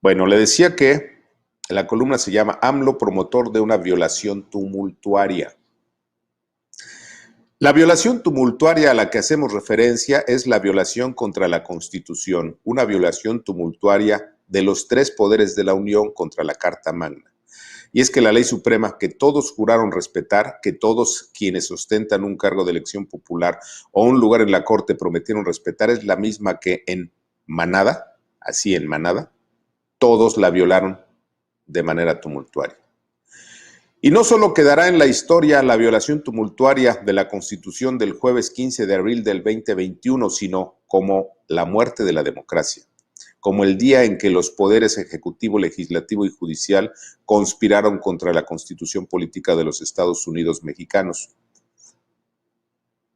Bueno, le decía que la columna se llama AMLO, promotor de una violación tumultuaria. La violación tumultuaria a la que hacemos referencia es la violación contra la Constitución, una violación tumultuaria de los tres poderes de la Unión contra la Carta Magna. Y es que la ley suprema que todos juraron respetar, que todos quienes ostentan un cargo de elección popular o un lugar en la Corte prometieron respetar, es la misma que en manada, así en manada, todos la violaron de manera tumultuaria. Y no solo quedará en la historia la violación tumultuaria de la Constitución del jueves 15 de abril del 2021, sino como la muerte de la democracia, como el día en que los poderes ejecutivo, legislativo y judicial conspiraron contra la Constitución política de los Estados Unidos mexicanos.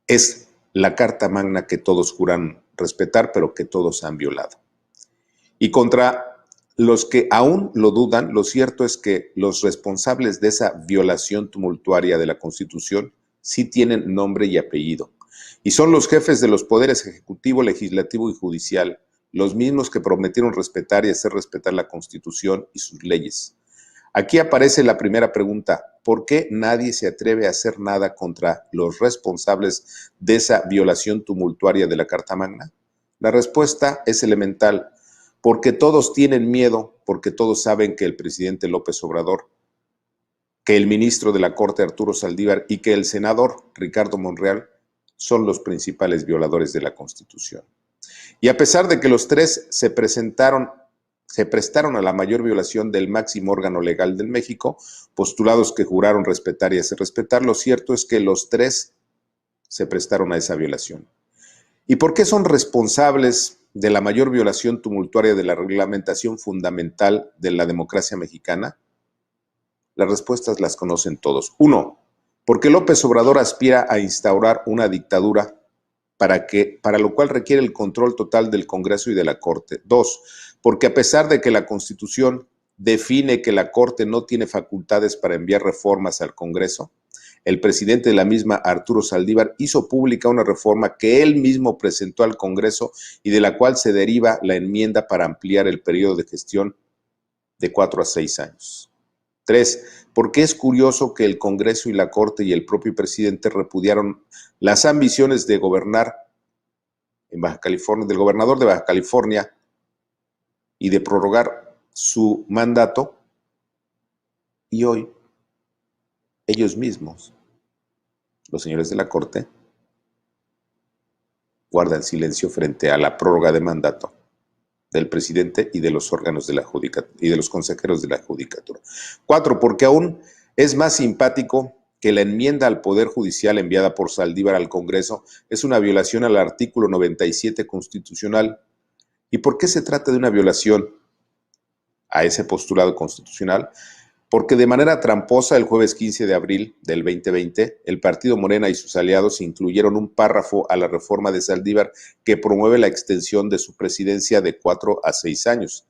Es la Carta Magna que todos juran respetar, pero que todos han violado. Y contra los que aún lo dudan, lo cierto es que los responsables de esa violación tumultuaria de la Constitución sí tienen nombre y apellido. Y son los jefes de los poderes ejecutivo, legislativo y judicial, los mismos que prometieron respetar y hacer respetar la Constitución y sus leyes. Aquí aparece la primera pregunta: ¿por qué nadie se atreve a hacer nada contra los responsables de esa violación tumultuaria de la Carta Magna? La respuesta es elemental: porque todos tienen miedo, porque todos saben que el presidente López Obrador, que el ministro de la Corte Arturo Saldívar y que el senador Ricardo Monreal son los principales violadores de la Constitución. Y a pesar de que los tres se prestaron a la mayor violación del máximo órgano legal de México, postulados que juraron respetar y hacer respetar, lo cierto es que los tres se prestaron a esa violación. ¿Y por qué son responsables de la mayor violación tumultuaria de la reglamentación fundamental de la democracia mexicana? Las respuestas las conocen todos. 1. Porque López Obrador aspira a instaurar una dictadura para lo cual requiere el control total del Congreso y de la Corte. 2. Porque a pesar de que la Constitución define que la Corte no tiene facultades para enviar reformas al Congreso, el presidente de la misma, Arturo Saldívar, hizo pública una reforma que él mismo presentó al Congreso y de la cual se deriva la enmienda para ampliar el periodo de gestión de 4 a 6 años. 3. Porque es curioso que el Congreso y la Corte y el propio presidente repudiaron las ambiciones de gobernar en Baja California, del gobernador de Baja California, y de prorrogar su mandato, y hoy ellos mismos, los señores de la Corte, guardan silencio frente a la prórroga de mandato del presidente y de los órganos de la judicatura y de los consejeros de la judicatura. 4. Porque aún es más simpático que la enmienda al Poder Judicial enviada por Saldívar al Congreso es una violación al artículo 97 constitucional. ¿Y por qué se trata de una violación a ese postulado constitucional? Porque de manera tramposa el jueves 15 de abril del 2020, el partido Morena y sus aliados incluyeron un párrafo a la reforma de Saldívar que promueve la extensión de su presidencia de 4 a 6 años.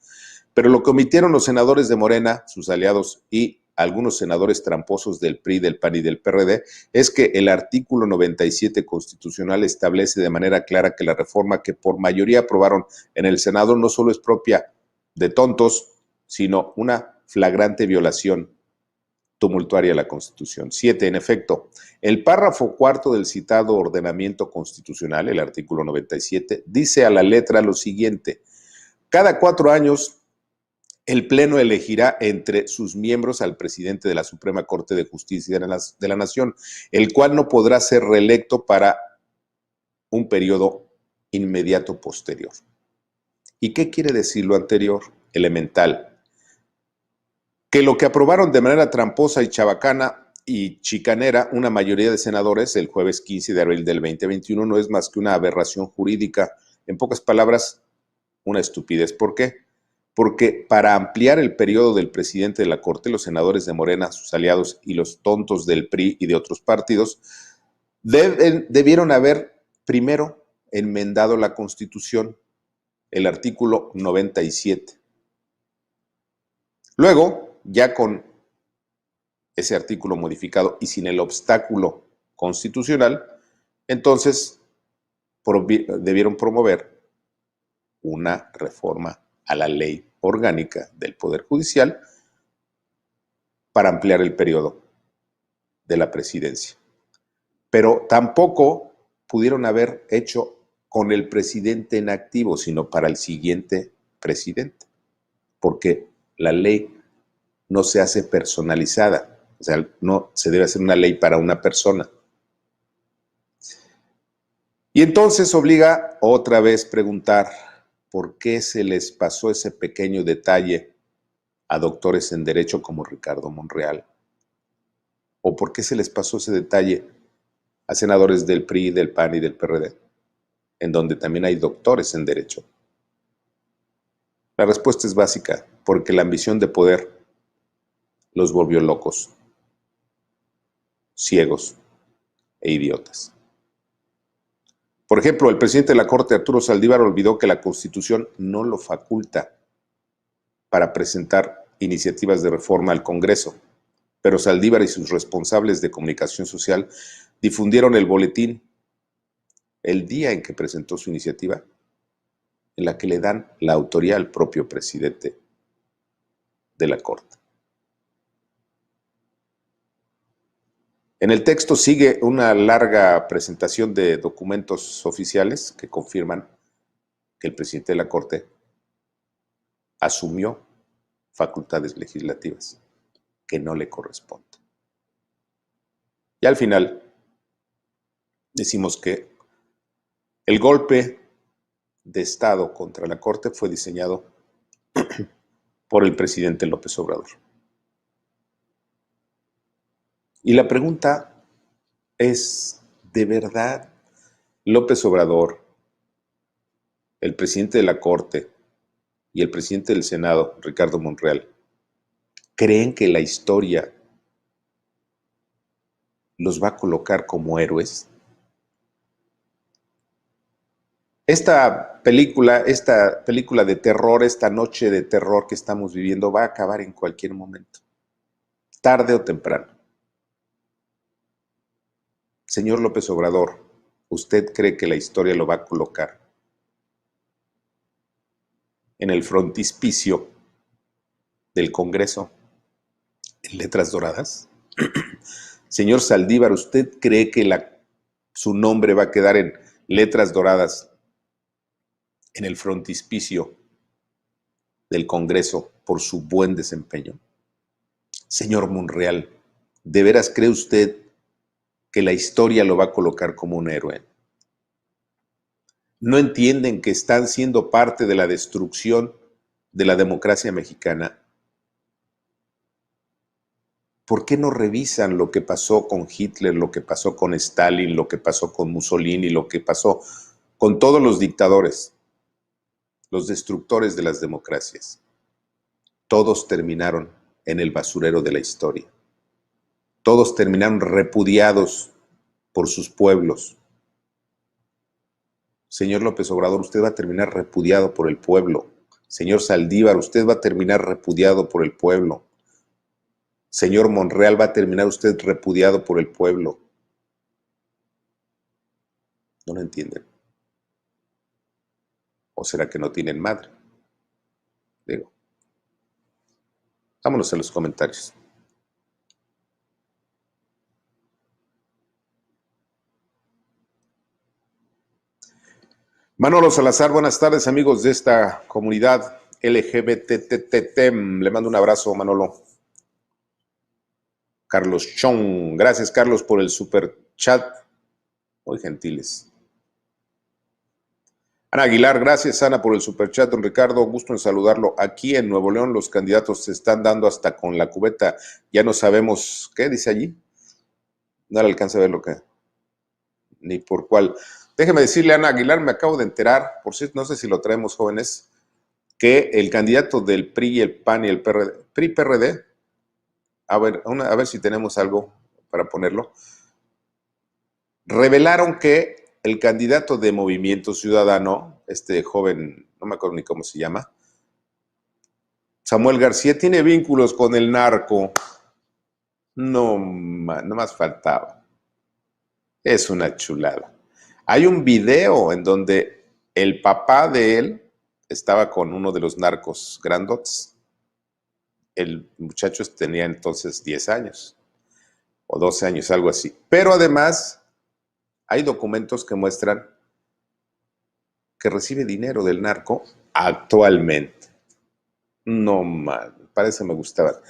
Pero lo que omitieron los senadores de Morena, sus aliados y algunos senadores tramposos del PRI, del PAN y del PRD, es que el artículo 97 constitucional establece de manera clara que la reforma que por mayoría aprobaron en el Senado no solo es propia de tontos, sino una flagrante violación tumultuaria a la Constitución. 7. En efecto, el párrafo cuarto del citado ordenamiento constitucional, el artículo 97, dice a la letra lo siguiente: cada 4 años el Pleno elegirá entre sus miembros al presidente de la Suprema Corte de Justicia de la Nación, el cual no podrá ser reelecto para un periodo inmediato posterior. ¿Y qué quiere decir lo anterior? Elemental. Que lo que aprobaron de manera tramposa y chabacana y chicanera una mayoría de senadores el jueves 15 de abril del 2021 no es más que una aberración jurídica, en pocas palabras, una estupidez. ¿Por qué? Porque para ampliar el periodo del presidente de la Corte, los senadores de Morena, sus aliados y los tontos del PRI y de otros partidos debieron haber primero enmendado la Constitución, el artículo 97. Luego, ya con ese artículo modificado y sin el obstáculo constitucional, entonces debieron promover una reforma a la ley orgánica del Poder Judicial para ampliar el periodo de la presidencia. Pero tampoco pudieron haber hecho con el presidente en activo, sino para el siguiente presidente, porque la ley no se hace personalizada, o sea, no se debe hacer una ley para una persona. Y entonces obliga otra vez preguntar por qué se les pasó ese pequeño detalle a doctores en derecho como Ricardo Monreal, o por qué se les pasó ese detalle a senadores del PRI, del PAN y del PRD, en donde también hay doctores en derecho. La respuesta es básica, porque la ambición de poder los volvió locos, ciegos e idiotas. Por ejemplo, el presidente de la Corte, Arturo Saldívar, olvidó que la Constitución no lo faculta para presentar iniciativas de reforma al Congreso, pero Saldívar y sus responsables de comunicación social difundieron el boletín el día en que presentó su iniciativa, en la que le dan la autoría al propio presidente de la Corte. En el texto sigue una larga presentación de documentos oficiales que confirman que el presidente de la Corte asumió facultades legislativas que no le corresponden. Y al final decimos que el golpe de Estado contra la Corte fue diseñado por el presidente López Obrador. Y la pregunta es, ¿de verdad López Obrador, el presidente de la Corte y el presidente del Senado, Ricardo Monreal, creen que la historia los va a colocar como héroes? Esta película de terror, esta noche de terror que estamos viviendo va a acabar en cualquier momento, tarde o temprano. Señor López Obrador, ¿usted cree que la historia lo va a colocar en el frontispicio del Congreso en letras doradas? Señor Saldívar, ¿usted cree que su nombre va a quedar en letras doradas en el frontispicio del Congreso por su buen desempeño? Señor Monreal, ¿de veras cree usted que la historia lo va a colocar como un héroe? ¿No entienden que están siendo parte de la destrucción de la democracia mexicana? ¿Por qué no revisan lo que pasó con Hitler, lo que pasó con Stalin, lo que pasó con Mussolini, lo que pasó con todos los dictadores, los destructores de las democracias? Todos terminaron en el basurero de la historia. Todos terminaron repudiados por sus pueblos. Señor López Obrador, usted va a terminar repudiado por el pueblo. Señor Saldívar, usted va a terminar repudiado por el pueblo. Señor Monreal, va a terminar usted repudiado por el pueblo. ¿No lo entienden? ¿O será que no tienen madre? Digo, vámonos a los comentarios. Manolo Salazar, buenas tardes, amigos de esta comunidad LGBTTTM. Le mando un abrazo, Manolo. Carlos Chong, gracias, Carlos, por el super chat. Muy gentiles. Ana Aguilar, gracias, Ana, por el superchat. Don Ricardo, gusto en saludarlo. Aquí en Nuevo León los candidatos se están dando hasta con la cubeta. Ya no sabemos, ¿qué dice allí? No le alcanza a ver lo que, ni por cuál. Déjeme decirle, Ana Aguilar, me acabo de enterar, por cierto, no sé si lo traemos, jóvenes, que el candidato del PRI, el PAN y el PRD, PRI-PRD, a ver si tenemos algo para ponerlo, revelaron que el candidato de Movimiento Ciudadano, este joven, no me acuerdo ni cómo se llama, Samuel García, tiene vínculos con el narco. No más faltaba. Es una chulada. Hay un video en donde el papá de él estaba con uno de los narcos grandotes. El muchacho tenía entonces 10 años o 12 años, algo así. Pero además hay documentos que muestran que recibe dinero del narco actualmente. No mal, parece me gustaba.